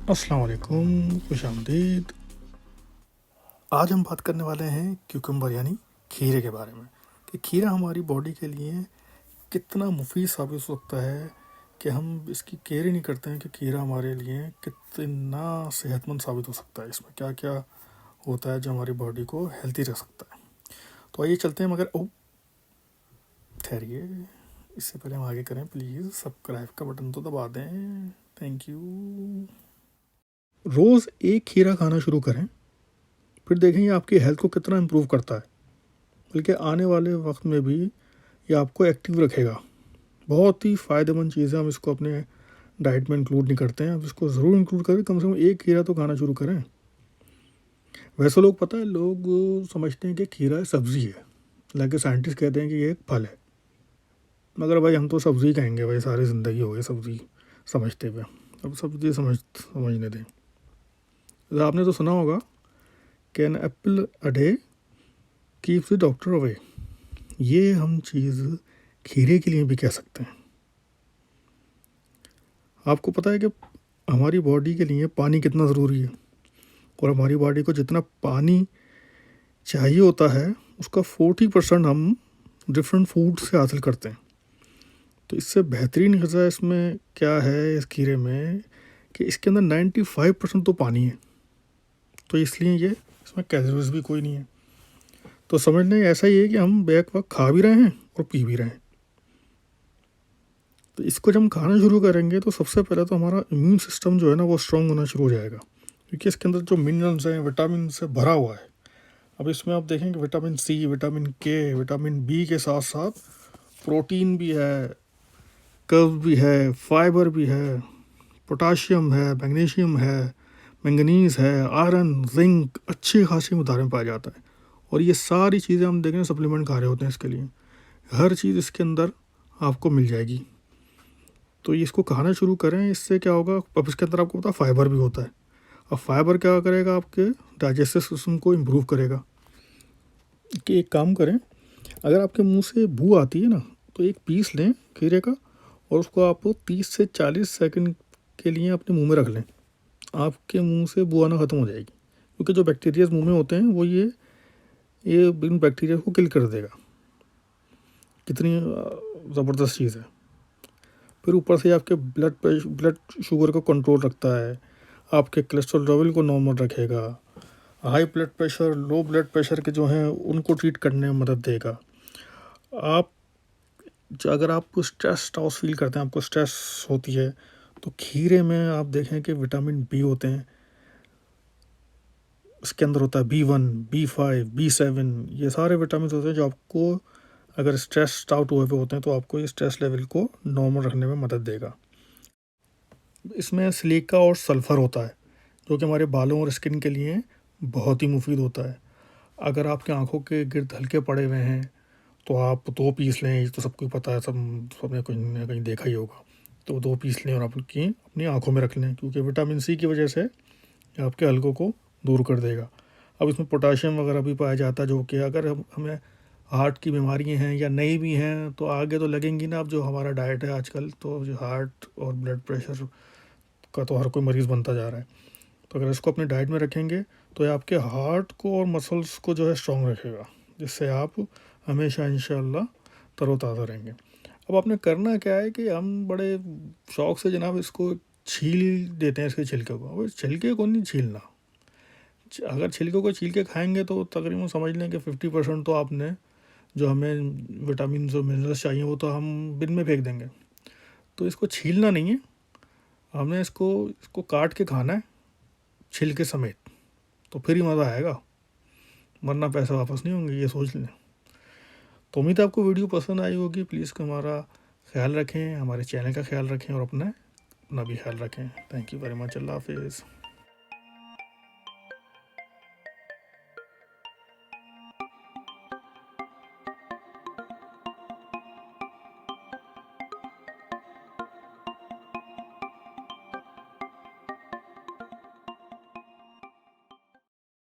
अस्सलाम वालेकुम, खुशामदीद। आज हम बात करने वाले हैं क्यूकम्बर यानी खीरे के बारे में कि खीरा हमारी बॉडी के लिए कितना मुफीद साबित हो सकता है कि हम इसकी केयर ही नहीं करते हैं कि खीरा हमारे लिए कितना सेहतमंद साबित हो सकता है। इसमें क्या क्या होता है जो हमारी बॉडी को हेल्दी रख सकता है। तो आइए चलते हैं, मगर ठहरिए, इससे पहले हम आगे करें प्लीज़ सब्सक्राइब का बटन तो दबा दें। Thank you. रोज़ एक खीरा खाना शुरू करें, फिर देखेंगे आपकी हेल्थ को कितना इम्प्रूव करता है। बल्कि आने वाले वक्त में भी ये आपको एक्टिव रखेगा। बहुत ही फ़ायदेमंद चीज़ है, हम इसको अपने डाइट में इंक्लूड नहीं करते हैं। अब इसको ज़रूर इंक्लूड करें, कम से कम एक खीरा तो खाना शुरू करें। वैसे लोग, पता है, लोग समझते हैं कि खीरा सब्ज़ी है, हालांकि साइंटिस्ट कहते हैं कि ये एक फल है। मगर भाई हम तो सब्ज़ी कहेंगे, भाई सारी ज़िंदगी हो गई सब्ज़ी समझते हुए, अब सब्ज़ी समझने दें। तो आपने तो सुना होगा कि an apple a day keeps the doctor away. ये हम चीज़ खीरे के लिए भी कह सकते हैं। आपको पता है कि हमारी बॉडी के लिए पानी कितना ज़रूरी है, और हमारी बॉडी को जितना पानी चाहिए होता है उसका 40% हम डिफरेंट फूड से हासिल करते हैं। तो इससे बेहतरीन ग़िज़ा इसमें क्या है, इस खीरे में, कि इसके अंदर 95% तो पानी है। तो इसलिए ये इसमें कैलोरीज भी कोई नहीं है। तो समझने ऐसा ही है कि हम बैक वक्त खा भी रहे हैं और पी भी रहे हैं। तो इसको जब हम खाना शुरू करेंगे तो सबसे पहले तो हमारा इम्यून सिस्टम जो है ना वो स्ट्रॉन्ग होना शुरू हो जाएगा, क्योंकि इसके अंदर जो मिनरल्स हैं, विटामिन से भरा हुआ है। अब इसमें आप देखेंगे विटामिन सी, विटामिन के, विटामिन बी के साथ साथ प्रोटीन भी है, कर्ब भी है, फाइबर भी है, पोटाशियम है, मैग्नीशियम है, मैंगनीज़ है, आयरन, जिंक अच्छी खासी मदार में पाया जाता है। और ये सारी चीज़ें हम देखें सप्लीमेंट खा रहे होते हैं, इसके लिए हर चीज़ इसके अंदर आपको मिल जाएगी। तो इसको खाना शुरू करें, इससे क्या होगा, अब इसके अंदर आपको पता फाइबर भी होता है। अब फाइबर क्या करेगा, आपके डाइजेस्टिव सिस्टम को इम्प्रूव करेगा। कि एक काम करें, अगर आपके मुंह से बू आती है ना, तो एक पीस लें खीरे का और उसको आप 30 से 40 सेकंड के लिए अपने मुंह में रख लें। आपके मुंह से बू आना ख़त्म हो जाएगी, क्योंकि जो बैक्टीरियाज मुंह में होते हैं वो ये इन बैक्टीरिया को किल कर देगा। कितनी ज़बरदस्त चीज़ है। फिर ऊपर से आपके ब्लड शुगर को कंट्रोल रखता है, आपके कोलेस्ट्रॉल लेवल को नॉर्मल रखेगा, high blood pressure, low blood pressure के जो हैं उनको ट्रीट करने में मदद देगा। आप अगर आप स्ट्रेस टाउस फील करते हैं, आपको स्ट्रेस होती है, तो खीरे में आप देखें कि विटामिन बी होते हैं, इसके अंदर होता है B1, B5, B7, ये सारे विटामिन होते हैं जो आपको, अगर स्ट्रेस आउट हुए हुए होते हैं तो आपको ये स्ट्रेस लेवल को नॉर्मल रखने में मदद देगा। इसमें सिलिका और सल्फ़र होता है, जो कि हमारे बालों और स्किन के लिए बहुत ही मुफीद होता है। अगर आपके आंखों के गिर्द हल्के पड़े हुए हैं तो आप 2 पीस लें, ये तो सबको पता है, सबने कहीं ना कहीं देखा ही होगा। तो 2 पीस लें और आप उनकी अपनी आंखों में रख लें, क्योंकि विटामिन सी की वजह से ये आपके हल्कों को दूर कर देगा। अब इसमें पोटाशियम वगैरह भी पाया जाता है, जो कि अगर हमें हार्ट की बीमारियां हैं या नहीं भी हैं तो आगे तो लगेंगी ना। अब जो हमारा डाइट है आजकल, तो जो हार्ट और ब्लड प्रेशर का तो हर कोई मरीज़ बनता जा रहा है। तो अगर इसको अपने डाइट में रखेंगे तो ये आपके हार्ट को और मसल्स को जो है स्ट्रॉन्ग रखेगा, जिससे आप हमेशा इंशाल्लाह तरोताज़ा रहेंगे। अब आपने करना क्या है कि हम बड़े शौक़ से जनाब इसको छील देते हैं, इसके छिलके को। वो छिलके को नहीं छीलना, अगर छिलके को छील के खाएंगे तो तकरीबन समझ लें कि 50% तो आपने जो हमें विटामिन और मिनरल्स चाहिए वो तो हम बिन में फेंक देंगे। तो इसको छीलना नहीं है, हमने इसको काट के खाना है छिलके समेत, तो फिर ही मज़ा आएगा, वरना पैसे वापस नहीं होंगे, ये सोच लें। तो उम्मीद है आपको वीडियो पसंद आई होगी। प्लीज़ हमारा ख्याल रखें, हमारे चैनल का ख्याल रखें और अपना भी ख्याल रखें। Thank you very much. अल्लाह हाफिज़।